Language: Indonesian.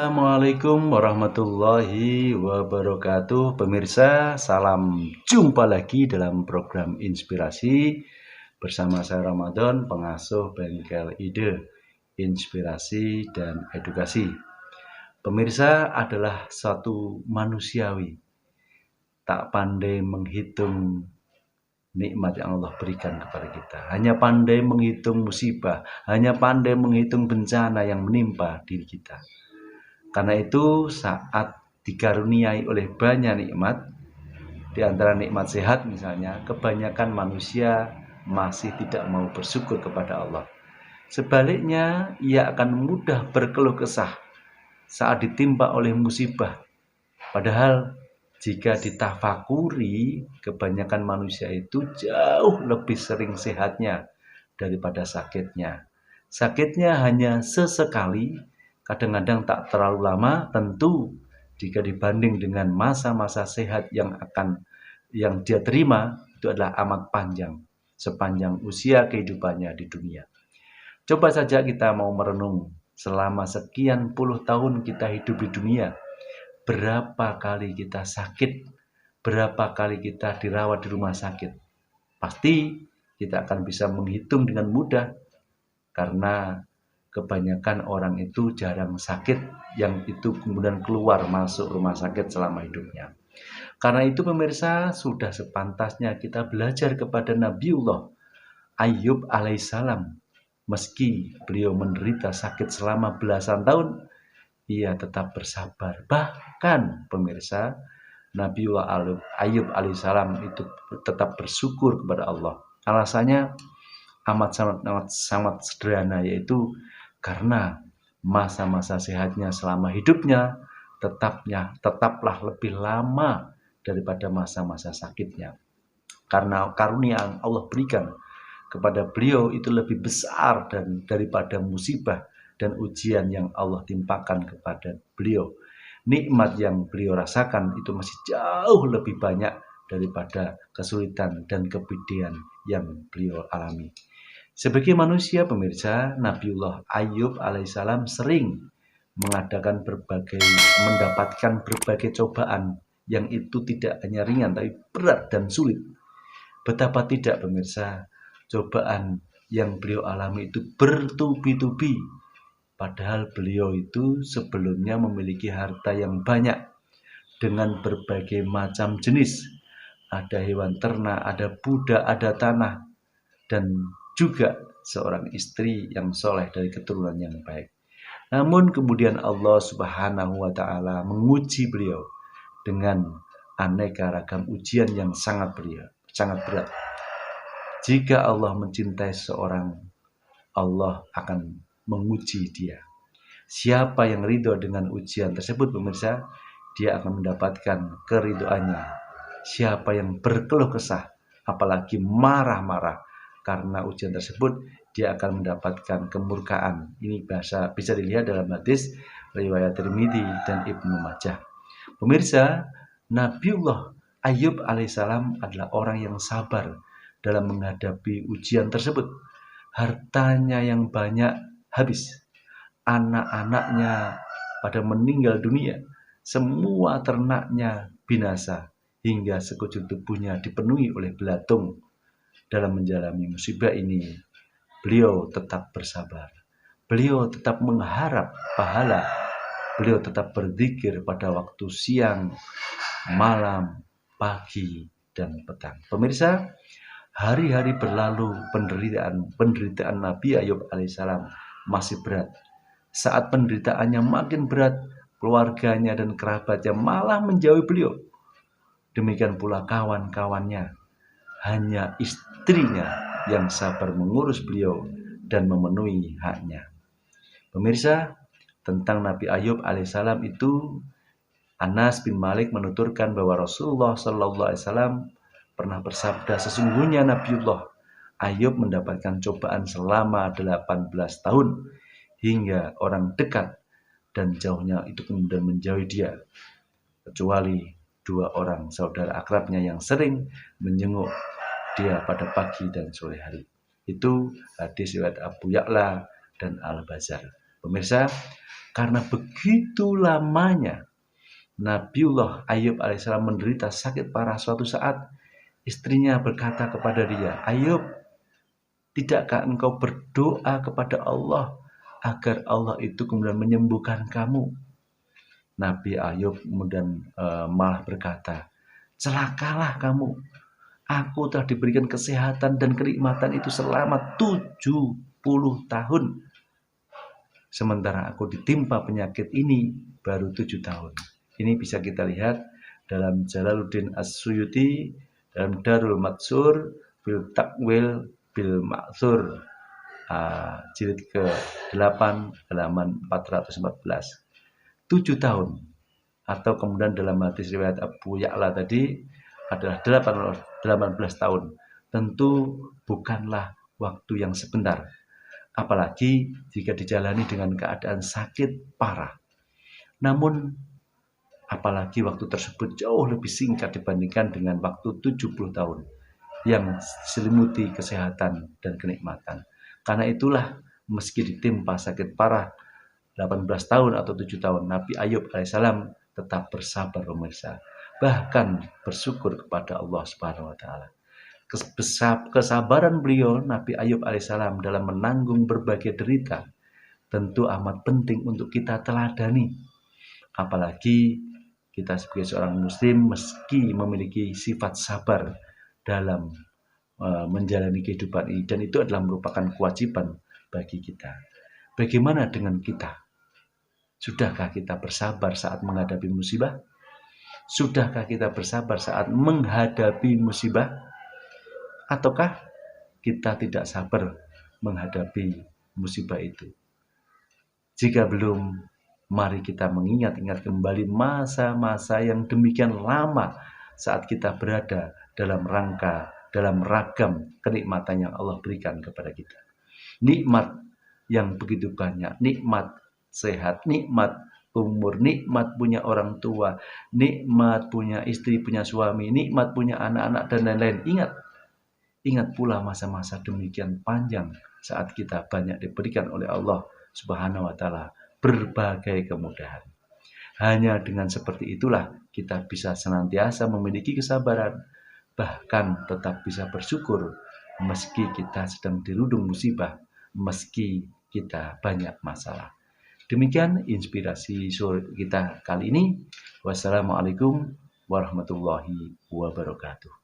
Assalamualaikum warahmatullahi wabarakatuh. Pemirsa, salam jumpa lagi dalam program Inspirasi bersama saya Ramadan, pengasuh Bengkel Ide, Inspirasi dan Edukasi. Pemirsa adalah satu manusiawi, tak pandai menghitung nikmat yang Allah berikan kepada kita. Hanya pandai menghitung musibah, hanya pandai menghitung bencana yang menimpa diri kita. Karena itu saat dikaruniai oleh banyak nikmat, di antara nikmat sehat misalnya, kebanyakan manusia masih tidak mau bersyukur kepada Allah. Sebaliknya, ia akan mudah berkeluh kesah saat ditimpa oleh musibah. Padahal jika ditafakuri, kebanyakan manusia itu jauh lebih sering sehatnya daripada sakitnya. Sakitnya hanya sesekali, kadang-kadang tak terlalu lama, tentu jika dibanding dengan masa-masa sehat yang dia terima, itu adalah amat panjang sepanjang usia kehidupannya di dunia. Coba saja kita mau merenung, selama sekian puluh tahun kita hidup di dunia, berapa kali kita sakit, berapa kali kita dirawat di rumah sakit. Pasti kita akan bisa menghitung dengan mudah, karena kebanyakan orang itu jarang sakit, yang itu kemudian keluar masuk rumah sakit selama hidupnya. Karena itu pemirsa, sudah sepantasnya kita belajar kepada Nabiullah Ayub alaihissalam. Meski beliau menderita sakit selama belasan tahun, ia tetap bersabar. Bahkan pemirsa, Nabiullah Ayub alaihissalam itu tetap bersyukur kepada Allah. Alasannya sangat sederhana, yaitu karena masa-masa sehatnya selama hidupnya tetaplah lebih lama daripada masa-masa sakitnya. Karena karunia yang Allah berikan kepada beliau itu lebih besar daripada musibah dan ujian yang Allah timpakan kepada beliau. Nikmat yang beliau rasakan itu masih jauh lebih banyak daripada kesulitan dan kepedihan yang beliau alami. Sebagai manusia pemirsa, Nabiullah Ayub alaihissalam sering mendapatkan berbagai cobaan yang itu tidak hanya ringan tapi berat dan sulit. Betapa tidak pemirsa, cobaan yang beliau alami itu bertubi-tubi. Padahal beliau itu sebelumnya memiliki harta yang banyak dengan berbagai macam jenis. Ada hewan ternak, ada budak, ada tanah, dan juga seorang istri yang soleh dari keturunan yang baik. Namun kemudian Allah Subhanahu wa Ta'ala menguji beliau dengan aneka ragam ujian yang sangat berat. Jika Allah mencintai seorang, Allah akan menguji dia. Siapa yang ridho dengan ujian tersebut pemirsa, dia akan mendapatkan keridhoannya. Siapa yang berkeluh kesah, apalagi marah-marah karena ujian tersebut, dia akan mendapatkan kemurkaan. Ini bisa dilihat dalam hadis riwayat Tirmidzi dan Ibnu Majah. Pemirsa, Nabiullah Ayub alaihissalam adalah orang yang sabar dalam menghadapi ujian tersebut. Hartanya yang banyak habis, anak-anaknya pada meninggal dunia, semua ternaknya binasa, hingga sekujur tubuhnya dipenuhi oleh belatung. Dalam menjalani musibah ini, beliau tetap bersabar. Beliau tetap mengharap pahala. Beliau tetap berzikir pada waktu siang, malam, pagi, dan petang. Pemirsa, hari-hari berlalu, penderitaan Nabi Ayub alaihissalam masih berat. Saat penderitaannya makin berat, keluarganya dan kerabatnya malah menjauhi beliau. Demikian pula kawan-kawannya. Hanya istrinya yang sabar mengurus beliau dan memenuhi haknya. Pemirsa, tentang Nabi Ayub alaihissalam itu, Anas bin Malik menuturkan bahwa Rasulullah SAW pernah bersabda, sesungguhnya Nabiullah Ayub mendapatkan cobaan selama 18 tahun, hingga orang dekat dan jauhnya itu kemudian menjauhi dia, kecuali 2 orang saudara akrabnya yang sering menjenguk dia pada pagi dan sore hari. Itu hadis riwayat Abu Ya'la dan Al-Bazar. Pemirsa, karena begitu lamanya Nabiullah Ayub alaihissalam menderita sakit parah, suatu saat istrinya berkata kepada dia, "Ayub, tidakkah engkau berdoa kepada Allah agar Allah itu kemudian menyembuhkan kamu?" Nabi Ayub kemudian malah berkata, "Celakalah kamu. Aku telah diberikan kesehatan dan kenikmatan itu selama 70 tahun. Sementara aku ditimpa penyakit ini baru 7 tahun." Ini bisa kita lihat dalam Jalaluddin As-Suyuti, dalam Darul Matsur, Bil Takwil Bil Ma'thur, jilid ke-8, halaman 414. 7 tahun. Atau kemudian dalam hadis riwayat Abu Ya'la tadi adalah 18 tahun. Tentu bukanlah waktu yang sebentar. Apalagi jika dijalani dengan keadaan sakit parah. Namun apalagi waktu tersebut jauh lebih singkat dibandingkan dengan waktu 70 tahun yang diselimuti kesehatan dan kenikmatan. Karena itulah meski ditimpa sakit parah 18 tahun atau 7 tahun, Nabi Ayub alaihissalam tetap bersabar pemirsa. Bahkan bersyukur kepada Allah Subhanahu wa taala. Kesabaran beliau Nabi Ayub alaihissalam dalam menanggung berbagai derita tentu amat penting untuk kita teladani. Apalagi kita sebagai seorang muslim meski memiliki sifat sabar dalam menjalani kehidupan ini, dan itu adalah merupakan kewajiban bagi kita. Bagaimana dengan kita? Sudahkah kita bersabar saat menghadapi musibah? Sudahkah kita bersabar saat menghadapi musibah? Ataukah kita tidak sabar menghadapi musibah itu? Jika belum, mari kita mengingat-ingat kembali masa-masa yang demikian lama saat kita berada dalam ragam kenikmatan yang Allah berikan kepada kita. Nikmat yang begitu banyak, nikmat sehat, nikmat umur, nikmat punya orang tua, nikmat punya istri, punya suami, nikmat punya anak-anak, dan lain-lain. Ingat pula masa-masa demikian panjang saat kita banyak diberikan oleh Allah Subhanahu wa taala berbagai kemudahan. Hanya dengan seperti itulah kita bisa senantiasa memiliki kesabaran, bahkan tetap bisa bersyukur meski kita sedang dirudung musibah, meski kita banyak masalah. Demikian inspirasi kita kali ini. Wassalamualaikum warahmatullahi wabarakatuh.